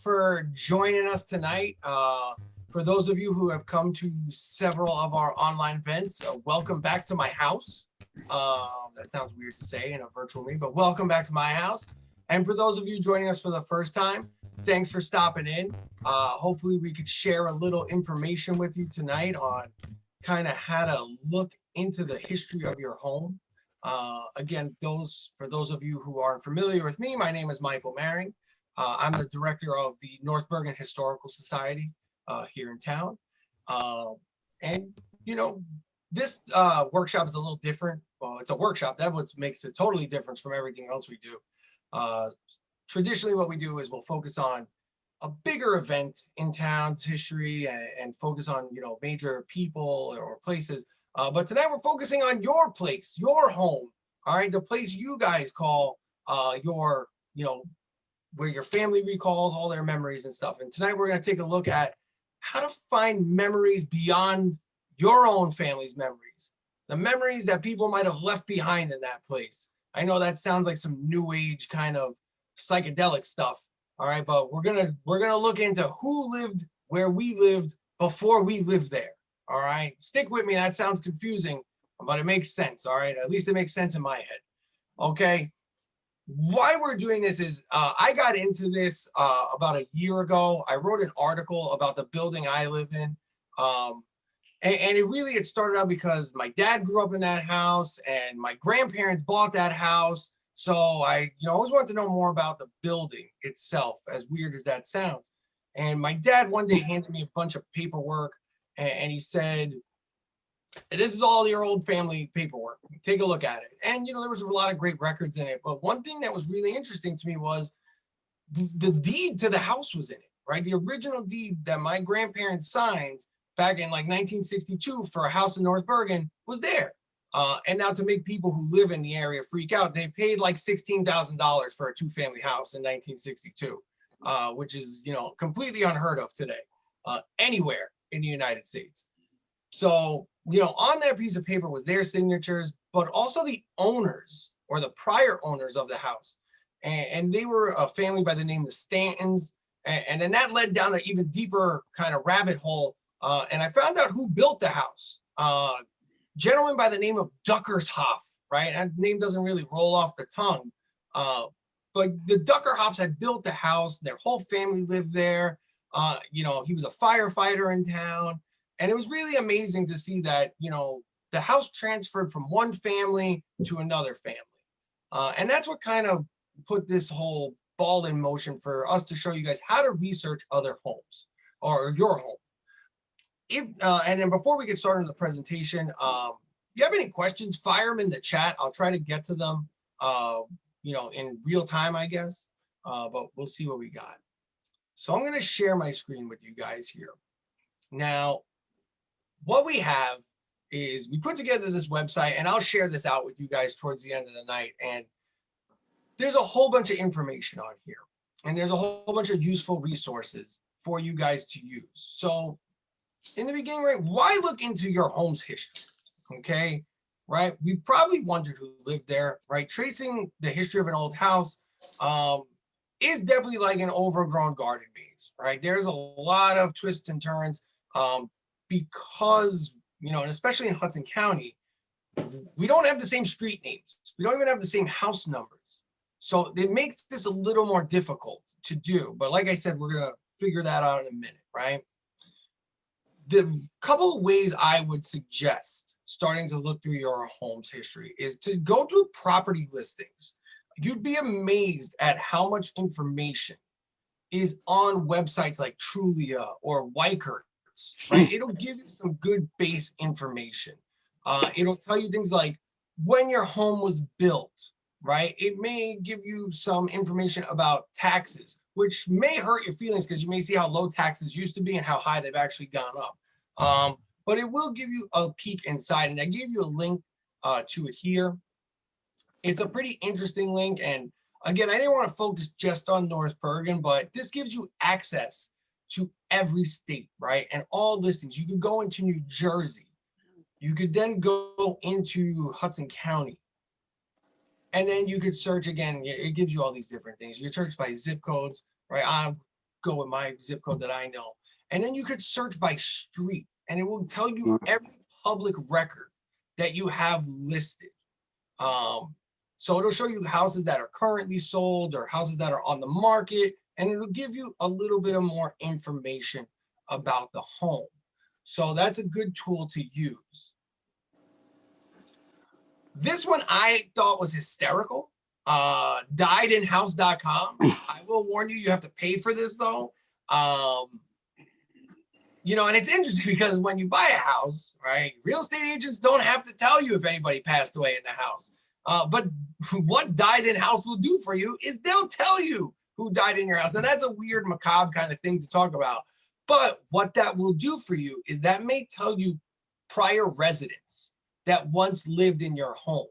for joining us tonight. For those of you who have come to several of our online events, welcome back to my house. That sounds weird to say in a virtual meeting, but welcome back to my house. And for those of you joining us for the first time, thanks for stopping in. Hopefully we could share a little information with you tonight on kind of how to look into the history of your home. Again, for those of you who aren't familiar with me, my name is Michael Maring. I'm the director of the North Bergen Historical Society here in town. And, you know, this workshop is a little different. Well, it's a workshop. That's what makes it totally different from everything else we do. Traditionally, what we do is we'll focus on a bigger event in town's history and focus on, you know, major people or places. But tonight we're focusing on your place, your home, all right? The place you guys call your, you know, where your family recalls all their memories and stuff. And tonight we're gonna take a look at how to find memories beyond your own family's memories, the memories that people might have left behind in that place. I know that sounds like some new age kind of psychedelic stuff, all right? But we're gonna look into who lived where we lived before we lived there. All right, stick with me. That sounds confusing, but it makes sense. All right, at least it makes sense in my head. Okay, why we're doing this is I got into this about a year ago. I wrote an article about the building I live in. And it started out because my dad grew up in that house and my grandparents bought that house. So I always wanted to know more about the building itself, as weird as that sounds. And my dad one day handed me a bunch of paperwork and he said, this is all your old family paperwork. Take a look at it. And, you know, there was a lot of great records in it. But one thing that was really interesting to me was the deed to the house was in it, right? The original deed that my grandparents signed back in like 1962 for a house in North Bergen was there. And now to make people who live in the area freak out, they paid like $16,000 for a two-family house in 1962, which is, you know, completely unheard of today, anywhere in the United States. So, you know, on that piece of paper was their signatures, but also the owners or the prior owners of the house. And they were a family by the name of Stantons. And then that led down an even deeper kind of rabbit hole. And I found out who built the house. Gentleman by the name of Duckershoff, right? That name doesn't really roll off the tongue. But the Duckerhoffs had built the house. Their whole family lived there. You know, he was a firefighter in town. And it was really amazing to see that, you know, the house transferred from one family to another family. And that's what kind of put this whole ball in motion for us to show you guys how to research other homes or your home. And then before we get started on the presentation, if you have any questions, fire them in the chat. I'll try to get to them, you know, in real time, I guess, but we'll see what we got. So I'm going to share my screen with you guys here. Now, what we have is we put together this website, and I'll share this out with you guys towards the end of the night. And there's a whole bunch of information on here, and there's a whole bunch of useful resources for you guys to use. So in the beginning, right, why look into your home's history? Okay, right? We probably wondered who lived there, right? Tracing the history of an old house is definitely like an overgrown garden maze, right? There's a lot of twists and turns because, you know, and especially in Hudson County, we don't have the same street names. We don't even have the same house numbers. So it makes this a little more difficult to do. But like I said, we're going to figure that out in a minute, right? The couple of ways I would suggest starting to look through your home's history is to go through property listings. You'd be amazed at how much information is on websites like Trulia or Weikert's, right? It'll give you some good base information. It'll tell you things like when your home was built, right? It may give you some information about taxes, which may hurt your feelings because you may see how low taxes used to be and how high they've actually gone up. But it will give you a peek inside, and I gave you a link to it here. It's a pretty interesting link, and again, I didn't want to focus just on North Bergen, but this gives you access to every state, right? And all listings. You could go into New Jersey. You could then go into Hudson County. And then you could search again. It gives you all these different things. You can search by zip codes, right? go with my zip code that I know. And then you could search by street, and it will tell you every public record that you have listed. So it'll show you houses that are currently sold or houses that are on the market, and it'll give you a little bit of more information about the home. So that's a good tool to use. This one I thought was hysterical. Diedinhouse.com. I will warn you, you have to pay for this though. You know, and it's interesting because when you buy a house, right, real estate agents don't have to tell you if anybody passed away in the house. But what died in house will do for you is they'll tell you who died in your house. And that's a weird, macabre kind of thing to talk about. But what that will do for you is that may tell you prior residents that once lived in your home.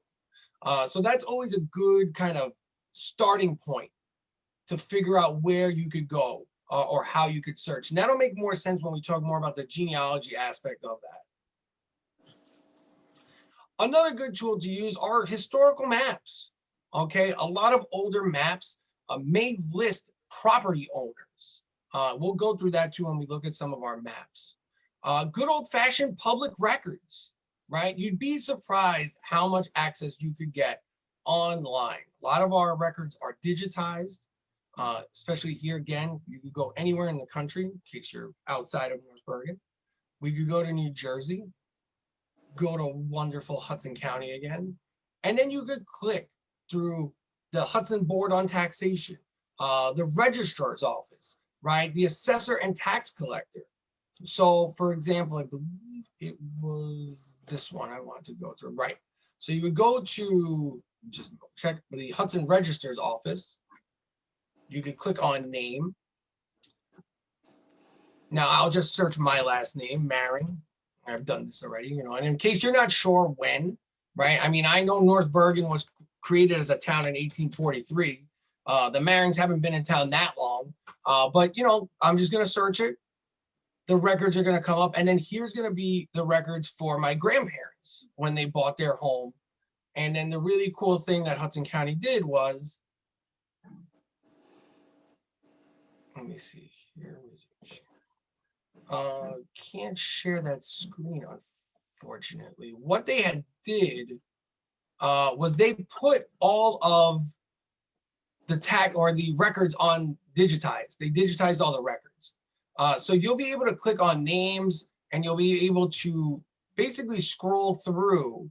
So that's always a good kind of starting point to figure out where you could go or how you could search. And that'll make more sense when we talk more about the genealogy aspect of that. Another good tool to use are historical maps. Okay, a lot of older maps may list property owners. We'll go through that too when we look at some of our maps. Good old-fashioned public records, right? You'd be surprised how much access you could get online. A lot of our records are digitized, especially here again. You could go anywhere in the country in case you're outside of North Bergen. We could go to New Jersey, go to wonderful Hudson County again, and then you could click through the Hudson Board on Taxation, the registrar's office, right? The assessor and tax collector. So for example, I believe it was this one I want to go through, right? So you would go to, just check the Hudson Registrar's office. You could click on name. Now I'll just search my last name, Maring. I've done this already, you know, and in case you're not sure when, right? I mean, I know North Bergen was created as a town in 1843. The Marings haven't been in town that long, but, you know, I'm just going to search it. The records are going to come up, and then here's going to be the records for my grandparents when they bought their home. And then the really cool thing that Hudson County did was, let me see here. Can't share that screen, unfortunately. What they had did was they put all of the tag or the records on digitized. They digitized all the records. So you'll be able to click on names and you'll be able to basically scroll through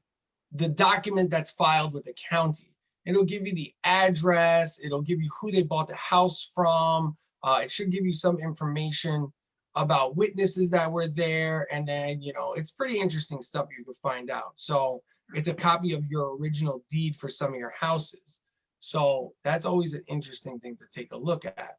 the document that's filed with the county. It'll give you the address. It'll give you who they bought the house from. It should give you some information about witnesses that were there. And then, you know, it's pretty interesting stuff you could find out. So it's a copy of your original deed for some of your houses. So that's always an interesting thing to take a look at.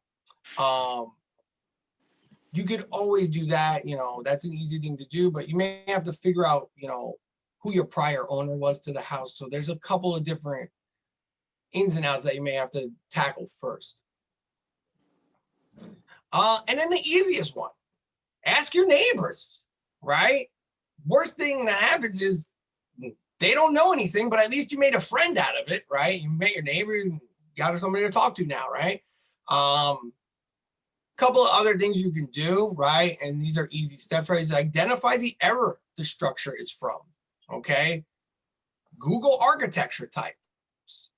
You could always do that, you know, that's an easy thing to do, but you may have to figure out, you know, who your prior owner was to the house. So there's a couple of different ins and outs that you may have to tackle first. And then the easiest one, ask your neighbors, right? Worst thing that happens is they don't know anything, but at least you made a friend out of it, right? You met your neighbor, you got somebody to talk to now, right? Couple of other things you can do, right? And these are easy steps, right? Is identify the error the structure is from, okay? Google architecture types.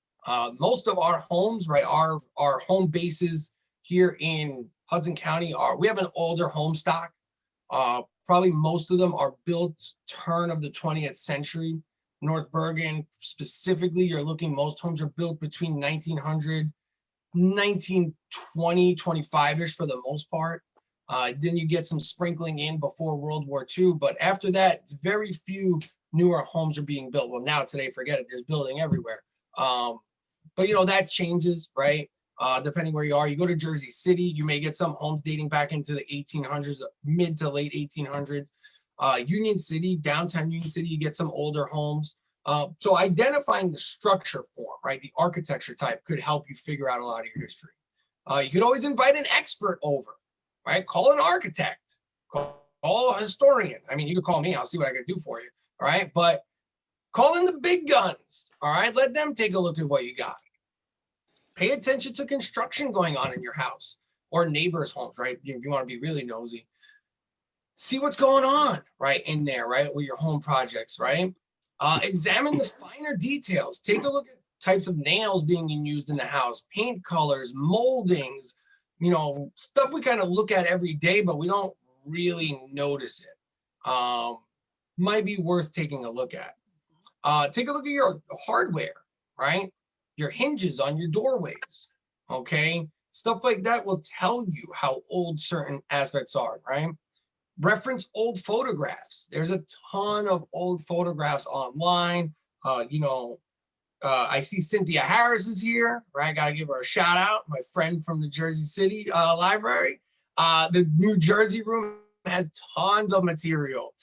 Most of our homes, right, our home bases here in Hudson County we have an older home stock. Probably most of them are built turn of the 20th century. North Bergen specifically, you're looking, most homes are built between 1900, 1920, 25-ish for the most part. Then you get some sprinkling in before World War II. But after that, it's very few newer homes are being built. Well, now today, forget it, there's building everywhere. But, you know, that changes, right? Depending where you are. You go to Jersey City, you may get some homes dating back into the 1800s, mid to late 1800s. Union City, downtown Union City, you get some older homes. So identifying the structure form, right, the architecture type could help you figure out a lot of your history. You could always invite an expert over, right? Call an architect, call a historian. I mean, you could call me, I'll see what I can do for you, all right? But call in the big guns, all right? Let them take a look at what you got. Pay attention to construction going on in your house. or neighbors' homes, right? If you want to be really nosy, see what's going on right in there, right? With your home projects, right? Examine the finer details. Take a look at types of nails being used in the house, paint colors, moldings, stuff we kind of look at every day, but we don't really notice it. Might be worth taking a look at. Take a look at your hardware, right? Your hinges on your doorways, okay? Stuff like that will tell you how old certain aspects are, right? Reference old photographs. There's a ton of old photographs online. I see Cynthia Harris is here, right? Got to give her a shout out, my friend from the Jersey City Library. The New Jersey room has tons of material,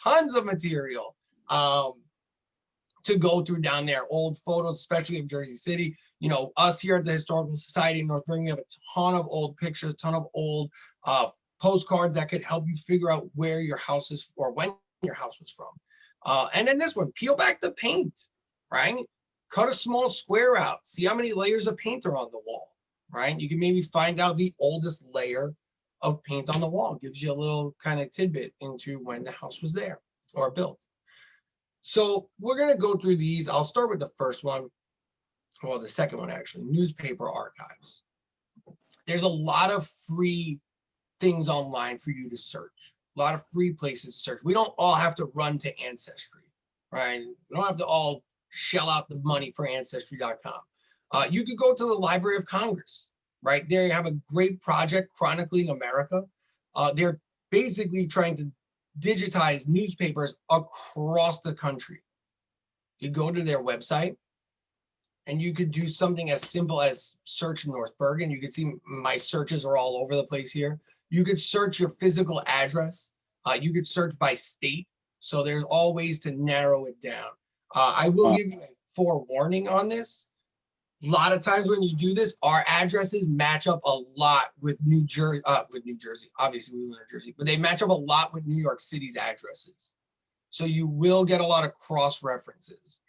to go through down there. Old photos, especially of Jersey City. Us here at the Historical Society in North Bergen, we have a ton of old pictures, ton of old postcards that could help you figure out where your house is or when your house was from. And then this one, peel back the paint, right? Cut a small square out. See how many layers of paint are on the wall, right? You can maybe find out the oldest layer of paint on the wall. Gives you a little kind of tidbit into when the house was there or built. So we're going to go through these. I'll start with the first one. Well, the second one, actually, newspaper archives. There's a lot of free things online for you to search. A lot of free places to search. We don't all have to run to Ancestry, right? We don't have to all shell out the money for Ancestry.com. You could go to the Library of Congress, right? There you have a great project chronicling America. They're basically trying to digitize newspapers across the country. You go to their website and you could do something as simple as search North Bergen. You can see my searches are all over the place here. You could search your physical address. You could search by state. So there's all ways to narrow it down. I will give you a forewarning on this. A lot of times when you do this, our addresses match up a lot with New Jersey. Obviously, we live in New Jersey, but they match up a lot with New York City's addresses. So you will get a lot of cross references.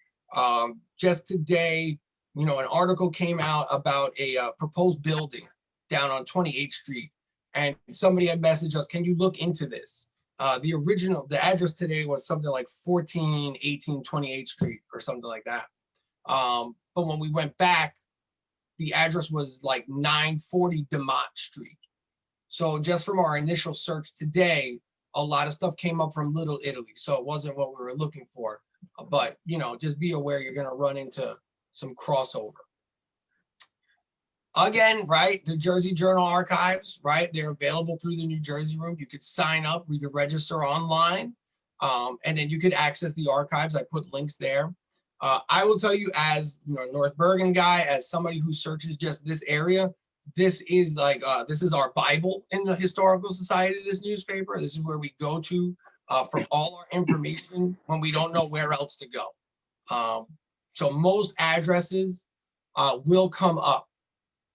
Just today, an article came out about a proposed building down on 28th Street, and somebody had messaged us, "Can you look into this?" The address today was something like 1418 28th Street or something like that. But when we went back, the address was like 940 DeMott Street. So just from our initial search today, a lot of stuff came up from Little Italy. So it wasn't what we were looking for. But, just be aware you're going to run into some crossover. Again, right, the Jersey Journal archives, right, they're available through the New Jersey room. You could sign up, you could register online, and then you could access the archives. I put links there. I will tell you, as a North Bergen guy, as somebody who searches just this area, this is like this is our Bible in the Historical Society, this newspaper. This is where we go to for all our information when we don't know where else to go. So most addresses will come up,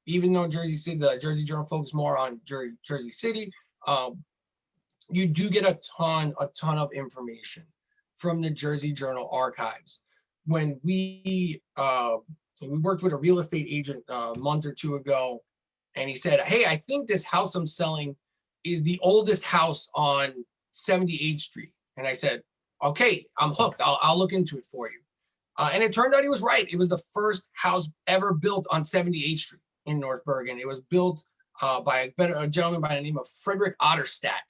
even though Jersey City, the Jersey Journal focuses more on Jersey City. You do get a ton of information from the Jersey Journal archives. When we worked with a real estate agent a month or two ago, and he said, "Hey, I think this house I'm selling is the oldest house on 78th Street." And I said, "Okay, I'm hooked. I'll look into it for you." And it turned out he was right. It was the first house ever built on 78th Street in North Bergen. It was built by a gentleman by the name of Frederick Otterstack.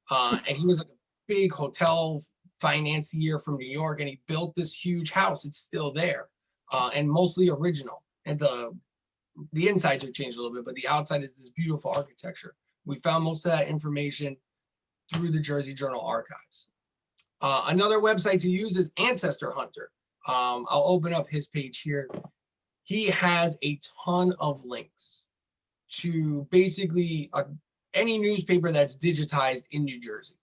And he was like a big hotel financier from New York, and he built this huge house. It's still there, and mostly original. And the insides are changed a little bit, but the outside is this beautiful architecture. We found most of that information through the Jersey Journal archives. Another website to use is Ancestor Hunter. I'll open up his page here. He has a ton of links to basically any newspaper that's digitized in New Jersey.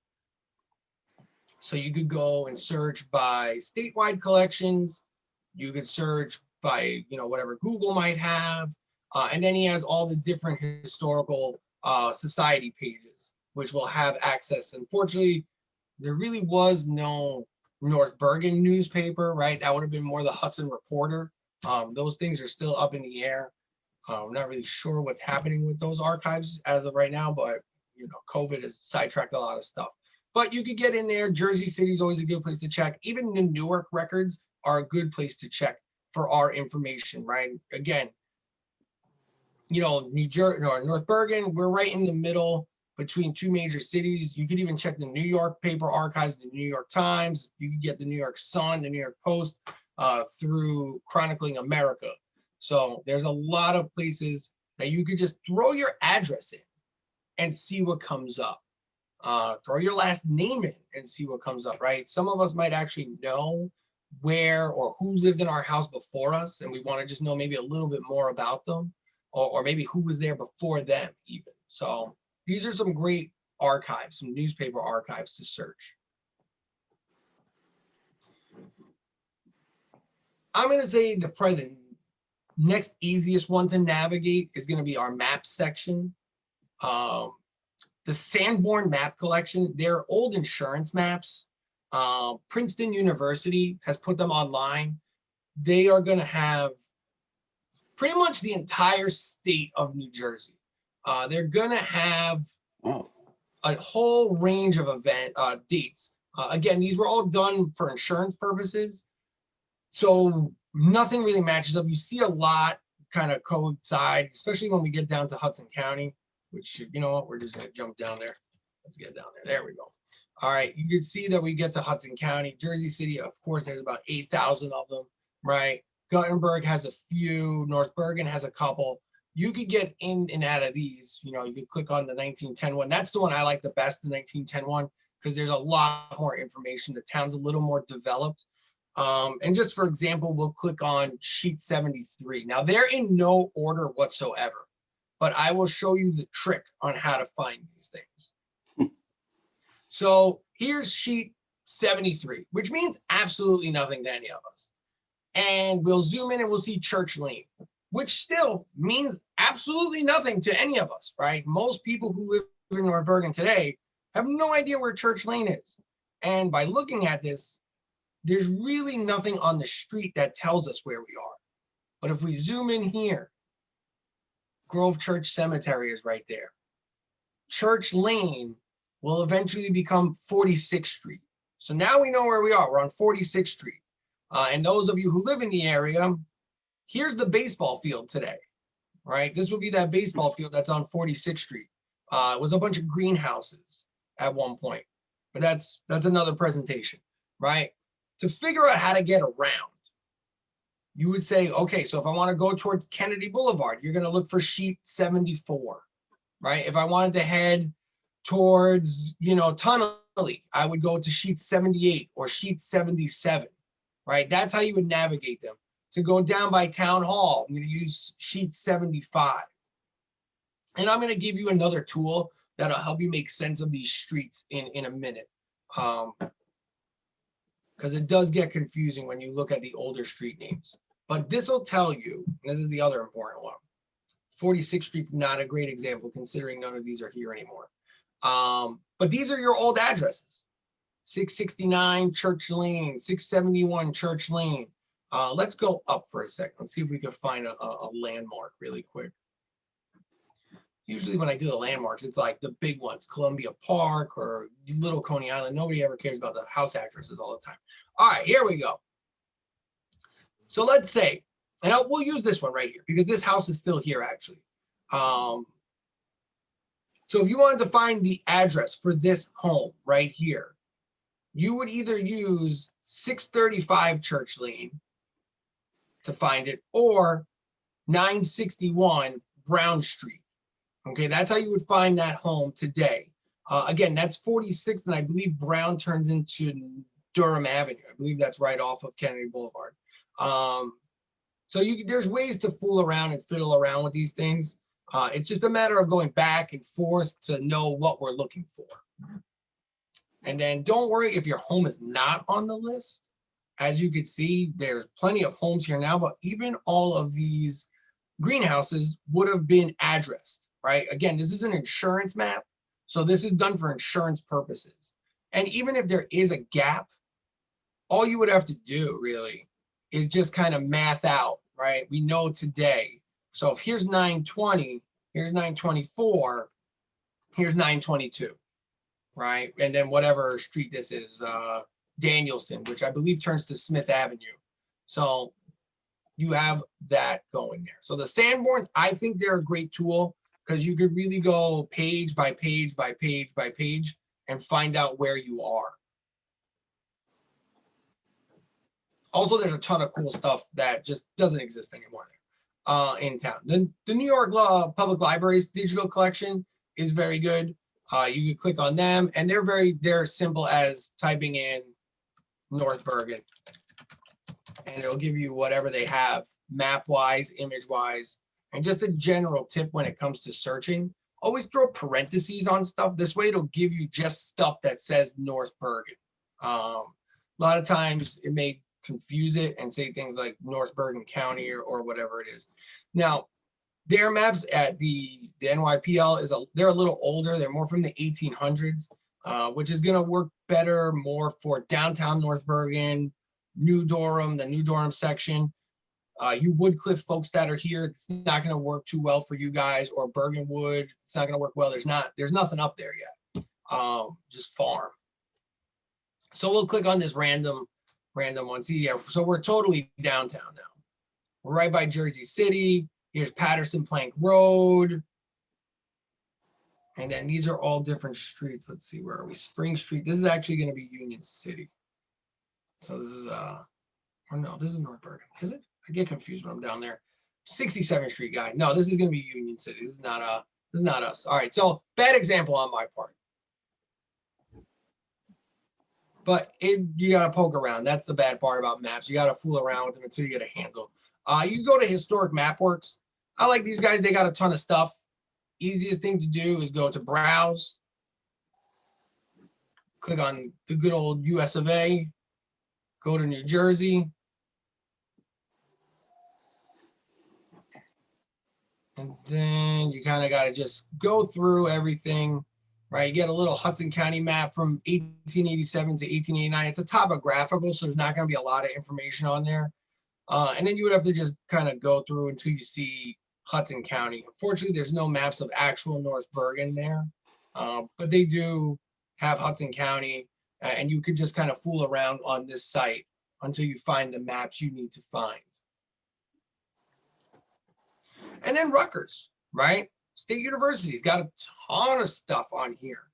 So you could go and search by statewide collections. You could search by, whatever Google might have. And then he has all the different historical society pages, which will have access. Unfortunately, there really was no North Bergen newspaper, right? That would have been more the Hudson Reporter. Those things are still up in the air. I'm not really sure what's happening with those archives as of right now, but COVID has sidetracked a lot of stuff. But you could get in there. Jersey City is always a good place to check. Even the Newark records are a good place to check for our information, right? Again, New Jersey or North Bergen, we're right in the middle between two major cities. You could even check the New York paper archives, the New York Times. You can get the New York Sun, the New York Post through Chronicling America. So there's a lot of places that you could just throw your address in and see what comes up. Throw your last name in and see what comes up, right? Some of us might actually know where or who lived in our house before us, and we want to just know maybe a little bit more about them, or maybe who was there before them even. So these are some great archives, some newspaper archives to search. I'm going to say probably the next easiest one to navigate is going to be our map section. The Sanborn Map Collection, they're old insurance maps. Princeton University has put them online. They are going to have pretty much the entire state of New Jersey. They're going to have a whole range of dates. Again, these were all done for insurance purposes, so nothing really matches up. You see a lot kind of coincide, especially when we get down to Hudson County, which, you know what, we're just going to jump down there. Let's get down there. There we go. All right, you can see that we get to Hudson County. Jersey City, of course, there's about 8,000 of them, right? Guttenberg has a few. North Bergen has a couple. You could get in and out of these. You could click on the 1910 one. That's the one I like the best, the 1910 one, because there's a lot more information. The town's a little more developed. And just for example, we'll click on sheet 73. Now, they're in no order whatsoever, but I will show you the trick on how to find these things. So here's sheet 73, which means absolutely nothing to any of us. And we'll zoom in and we'll see Church Lane, which still means absolutely nothing to any of us, right? Most people who live in North Bergen today have no idea where Church Lane is. And by looking at this, there's really nothing on the street that tells us where we are. But if we zoom in here, Grove Church Cemetery is right there. Church Lane will eventually become 46th Street. So now we know where we are. We're on 46th Street. And those of you who live in the area, here's the baseball field today, right? This would be that baseball field that's on 46th Street. It was a bunch of greenhouses at one point, but that's another presentation, right? To figure out how to get around, you would say, okay, so if I want to go towards Kennedy Boulevard, you're going to look for sheet 74, right? If I wanted to head towards, Tunnelly, I would go to sheet 78 or sheet 77, right? That's how you would navigate them. To go down by Town Hall, I'm going to use sheet 75. And I'm going to give you another tool that'll help you make sense of these streets in a minute. Because it does get confusing when you look at the older street names. But this will tell you, and this is the other important one, 46th Street's not a great example considering none of these are here anymore. But these are your old addresses. 669 Church Lane, 671 Church Lane. Let's go up for a second. Let's see if we can find a landmark really quick. Usually when I do the landmarks, it's like the big ones, Columbia Park or Little Coney Island. Nobody ever cares about the house addresses all the time. All right, here we go. So let's say, and we'll use this one right here because this house is still here actually. So if you wanted to find the address for this home right here, you would either use 635 Church Lane to find it or 961 Brown Street. Okay, that's how you would find that home today. Again, that's 46th, and I believe Brown turns into Durham Avenue. I believe that's right off of Kennedy Boulevard. So there's ways to fool around and fiddle around with these things. It's just a matter of going back and forth to know what we're looking for. And then don't worry if your home is not on the list. As you can see, there's plenty of homes here now, but even all of these greenhouses would have been addressed. Right? Again, this is an insurance map. So this is done for insurance purposes. And even if there is a gap, all you would have to do really is just kind of math out, right? We know today So if here's 920, here's 924, here's 922, right? And then whatever street this is, Danielson, which I believe turns to Smith Avenue. So you have that going there. So the Sanborns, I think they're a great tool because you could really go page by page by page by page and find out where you are. Also, there's a ton of cool stuff that just doesn't exist anymore in town. The New York Public Library's digital collection is very good. You can click on them, and they're simple as typing in North Bergen, and it'll give you whatever they have, map-wise, image-wise, and just a general tip when it comes to searching. Always throw parentheses on stuff. This way, it'll give you just stuff that says North Bergen. A lot of times, it may confuse it and say things like North Bergen County or whatever it is. Now, their maps at the NYPL they're a little older. They're more from the 1800s, which is going to work better more for downtown North Bergen, New Durham, the New Durham section. You Woodcliff folks that are here, it's not going to work too well for you guys, or Bergenwood, it's not going to work well. There's nothing up there yet. Just farm. So we'll click on this random one. See, yeah, so we're totally downtown now. We're right by Jersey City. Here's Patterson Plank Road. And then these are all different streets. Let's see, where are we? Spring Street. This is actually going to be Union City. So this is, or no, this is North Bergen. Is it? I get confused when I'm down there. 67th Street guy. No, this is going to be Union City. This is not us. All right, so bad example on my part. But you got to poke around. That's the bad part about maps. You got to fool around with them until you get a handle. You go to Historic Mapworks. I like these guys. They got a ton of stuff. Easiest thing to do is go to Browse. Click on the good old US of A. Go to New Jersey. And then you kind of got to just go through everything. Right, you get a little Hudson County map from 1887 to 1889. It's a topographical, so there's not going to be a lot of information on there. And then you would have to just kind of go through until you see Hudson County. Unfortunately, there's no maps of actual North Bergen there, but they do have Hudson County, and you could just kind of fool around on this site until you find the maps you need to find. And then Rutgers, right? State University's got a ton of stuff on here.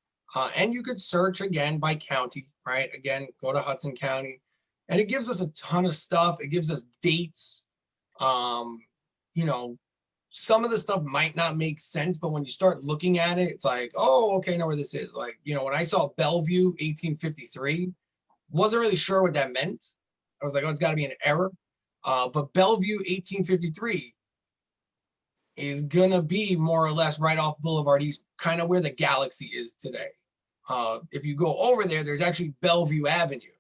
And you could search again by county, right? Again, go to Hudson County. And it gives us a ton of stuff. It gives us dates. You know, some of the stuff might not make sense, but when you start looking at it, it's like, oh, okay, I know where this is. Like, you know, when I saw Bellevue 1853, wasn't really sure what that meant. I was like, oh, it's got to be an error. But Bellevue 1853 is gonna be more or less right off Boulevard East, kind of where the Galaxy is today. If you go over there, there's actually Bellevue Avenue,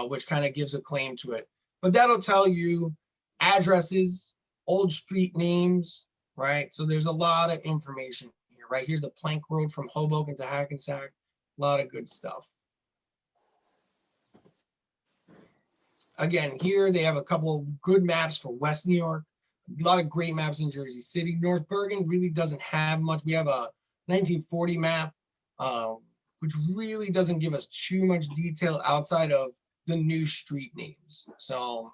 which kind of gives a claim to it. But that'll tell you addresses, old street names, right? So there's a lot of information here, right? Here's the Plank Road from Hoboken to Hackensack. A lot of good stuff. Again, here they have a couple of good maps for West New York. A lot of great maps in Jersey City. North Bergen really doesn't have much. We have a 1940 map, which really doesn't give us too much detail outside of the new street names. So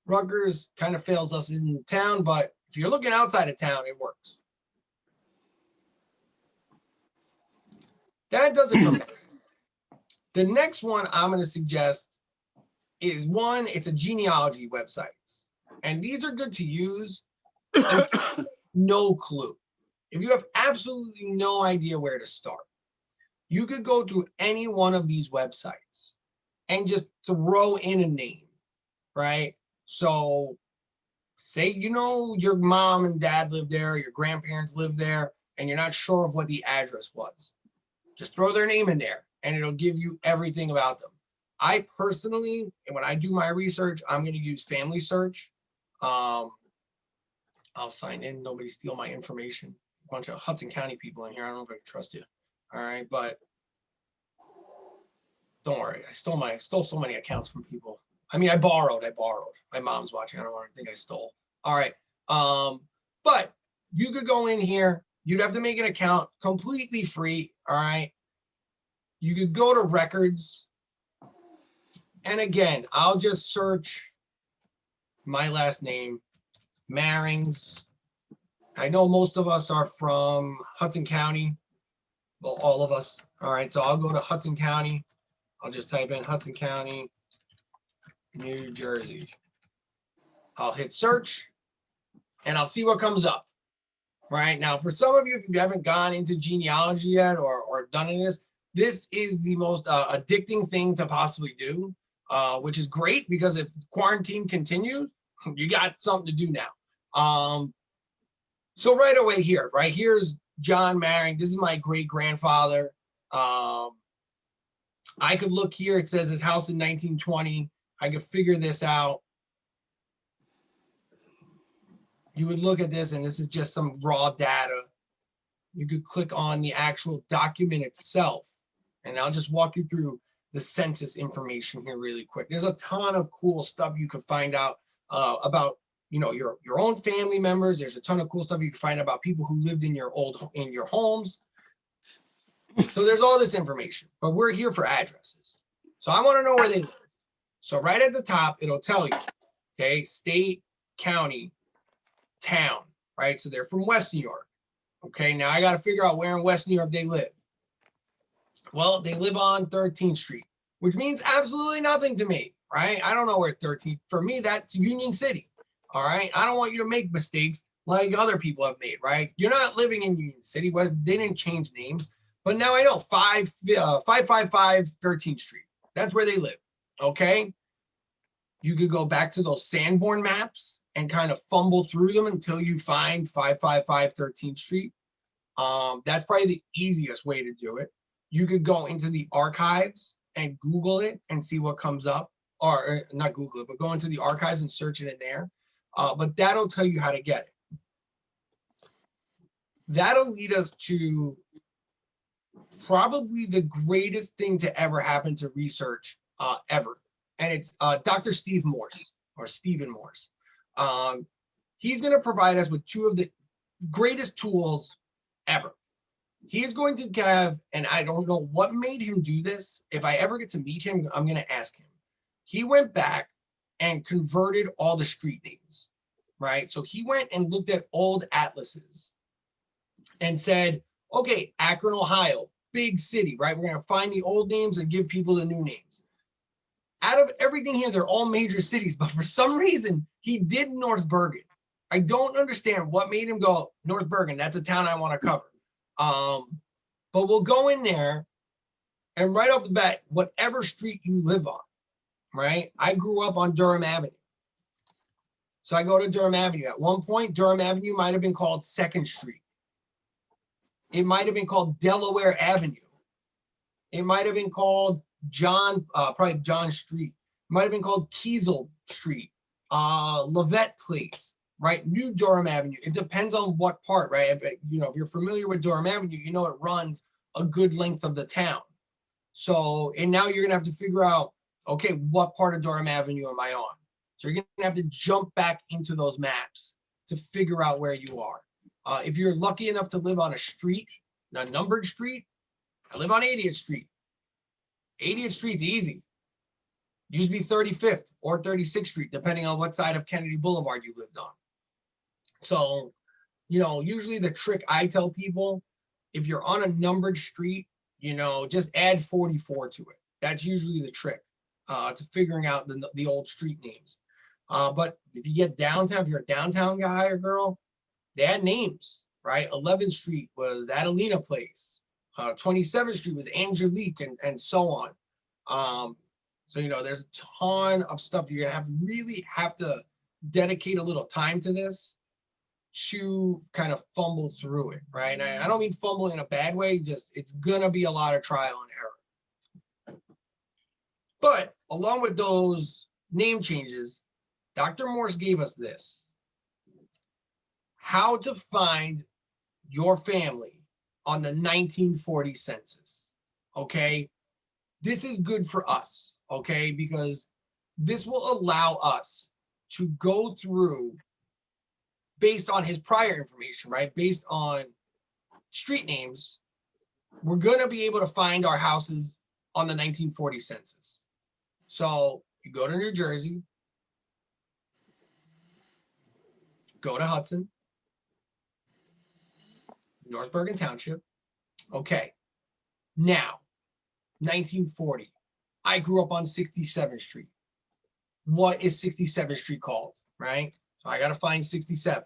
Rutgers kind of fails us in town, but if you're looking outside of town, it works. That does it for me. The next one I'm going to suggest is one, it's a genealogy website. And these are good to use. No clue. If you have absolutely no idea where to start, you could go to any one of these websites and just throw in a name, right? So say, you know, your mom and dad lived there, your grandparents lived there, and you're not sure of what the address was. Just throw their name in there and it'll give you everything about them. I personally, and when I do my research, I'm going to use Family Search. I'll sign in. Nobody steal my information. A bunch of Hudson County people in here. I don't know if I can trust you. All right, but don't worry. I stole so many accounts from people. I mean, I borrowed. My mom's watching. I don't want to think I stole. All right. But you could go in here. You'd have to make an account completely free. All right. You could go to records. And again, I'll just search my last name, Marings. I know most of us are from Hudson County. Well, all of us. All right. So I'll go to Hudson County. I'll just type in Hudson County, New Jersey. I'll hit search and I'll see what comes up. Right now, for some of you, if you haven't gone into genealogy yet or done any of this, this is the most addicting thing to possibly do, which is great because if quarantine continues, you got something to do now. So right away here, right here's John Maring. This is my great grandfather. I could look here. It says his house in 1920. I could figure this out. You would look at this, and this is just some raw data. You could click on the actual document itself, and I'll just walk you through the census information here really quick. There's a ton of cool stuff you can find out about, you know, your own family members. There's a ton of cool stuff you can find about people who lived in your homes. So there's all this information, but we're here for addresses. So I want to know where they live. So right at the top, it'll tell you, okay, state, county, town, right? So they're from West New York. Okay, now I got to figure out where in West New York they live. Well, they live on 13th Street, which means absolutely nothing to me, right? I don't know where 13th, for me, that's Union City. All right. I don't want you to make mistakes like other people have made, right? You're not living in Union City. Well, they didn't change names, but now I know 555 13th Street. That's where they live. Okay. You could go back to those Sanborn maps and kind of fumble through them until you find 555 13th Street. That's probably the easiest way to do it. You could go into the archives and Google it and see what comes up, or not Google it, but go into the archives and search it in there. But that'll tell you how to get it. That'll lead us to probably the greatest thing to ever happen to research ever. And it's Dr. Steve Morse, or Stephen Morse. He's going to provide us with two of the greatest tools ever. He is going to have, and I don't know what made him do this. If I ever get to meet him, I'm going to ask him. He went back and converted all the street names, right? So he went and looked at old atlases and said, okay, Akron, Ohio, big city, right? We're going to find the old names and give people the new names. Out of everything here, they're all major cities, but for some reason, he did North Bergen. I don't understand what made him go, North Bergen, that's a town I want to cover. But we'll go in there, and right off the bat, whatever street you live on, right? I grew up on Durham Avenue. So I go to Durham Avenue. At one point, Durham Avenue might have been called 2nd Street. It might have been called Delaware Avenue. It might have been called probably John Street. It might have been called Kiesel Street, Levette Place, right? New Durham Avenue. It depends on what part, right? If you're familiar with Durham Avenue, you know it runs a good length of the town. So, and now you're gonna have to figure out, okay, what part of Durham Avenue am I on? So you're gonna have to jump back into those maps to figure out where you are. If you're lucky enough to live on a street, a numbered street, I live on 80th Street. 80th Street's easy. Used to be 35th or 36th Street, depending on what side of Kennedy Boulevard you lived on. So, usually the trick I tell people, if you're on a numbered street, just add 44 to it. That's usually the trick to figuring out the old street names. But if you get downtown, if you're a downtown guy or girl, they had names, right? 11th Street was Adelina Place. 27th Street was Angelique, and so on. So, there's a ton of stuff. You're going to really have to dedicate a little time to this to kind of fumble through it, right? And I don't mean fumble in a bad way, just it's going to be a lot of trial and error. But along with those name changes, Dr. Morse gave us this: how to find your family on the 1940 census. Okay, this is good for us, okay, because this will allow us to go through based on his prior information, right? Based on street names, we're going to be able to find our houses on the 1940 census. So you go to New Jersey, go to Hudson, North Bergen Township. Okay. Now, 1940. I grew up on 67th Street. What is 67th Street called, right? So I got to find 67th.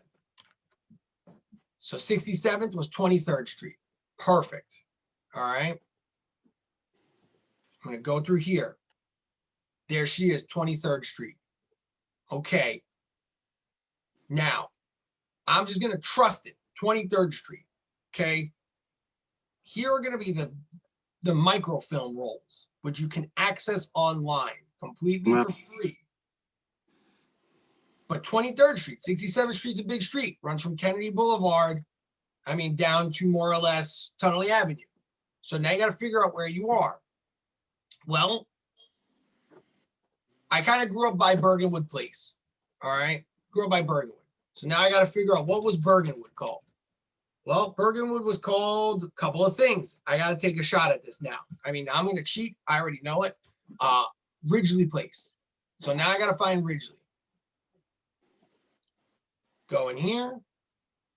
So 67th was 23rd Street. Perfect. All right. I'm going to go through here. There she is, 23rd Street. Okay. Now, I'm just going to trust it. 23rd Street. Okay. Here are going to be the microfilm rolls, which you can access online completely for free. But 23rd Street, 67th Street's a big street, runs from Kennedy Boulevard, down to more or less Tunnelly Avenue. So now you got to figure out where you are. Well, I kind of grew up by Bergenwood Place. All right. Grew up by Bergenwood. So now I got to figure out, what was Bergenwood called? Well, Bergenwood was called a couple of things. I got to take a shot at this now. I'm going to cheat. I already know it. Ridgely Place. So now I got to find Ridgely. Go in here,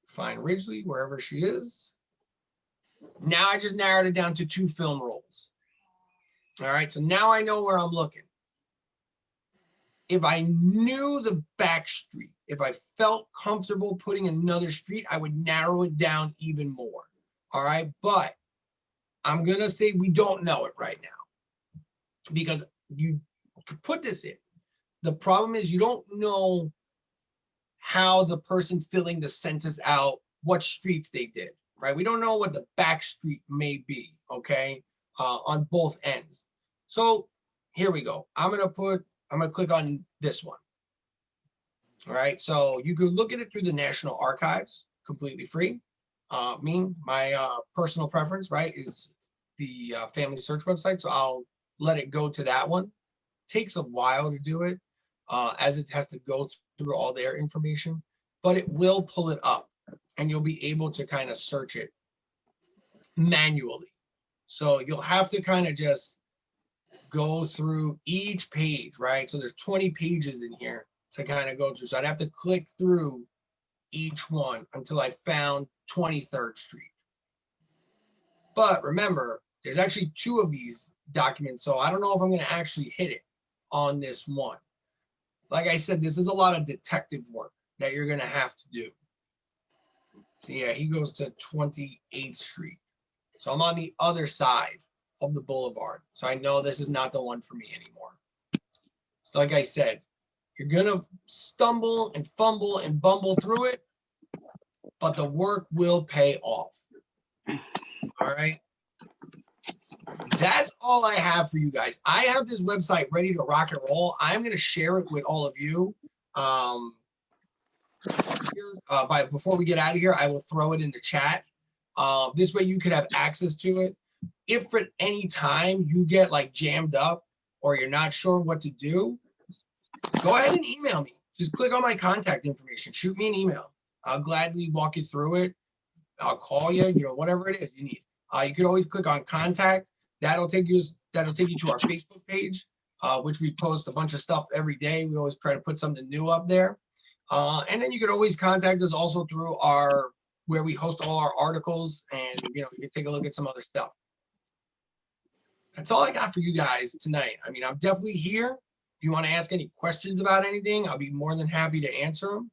find Ridgely, wherever she is. Now I just narrowed it down to 2 film rolls. All right, so now I know where I'm looking. If I knew the back street, if I felt comfortable putting another street, I would narrow it down even more. All right, but I'm going to say we don't know it right now because you could put this in. The problem is you don't know how the person filling the census out, what streets they did, right? We don't know what the back street may be, okay, on both ends. So here we go. I'm going to click on this one. All right, so you could look at it through the National Archives, completely free. My personal preference, right, is the Family Search website, so I'll let it go to that one. Takes a while to do it, as it has to go through all their information, but it will pull it up and you'll be able to kind of search it manually. So you'll have to kind of just go through each page, right? So there's 20 pages in here to kind of go through. So I'd have to click through each one until I found 23rd Street. But remember, there's actually 2 of these documents, so I don't know if I'm going to actually hit it on this one. Like I said, this is a lot of detective work that you're going to have to do. So yeah, he goes to 28th Street. So I'm on the other side of the boulevard. So I know this is not the one for me anymore. So like I said, you're going to stumble and fumble and bumble through it, but the work will pay off. All right. That's all I have for you guys. I have this website ready to rock and roll. I'm going to share it with all of you. Before we get out of here, I will throw it in the chat. This way you could have access to it. If at any time you get like jammed up or you're not sure what to do, go ahead and email me. Just click on my contact information. Shoot me an email. I'll gladly walk you through it. I'll call you, whatever it is you need. You could always click on contact. That'll take you to our Facebook page, which we post a bunch of stuff every day. We always try to put something new up there. And then you could always contact us also through where we host all our articles, and you can take a look at some other stuff. That's all I got for you guys tonight. I'm definitely here. If you want to ask any questions about anything, I'll be more than happy to answer them.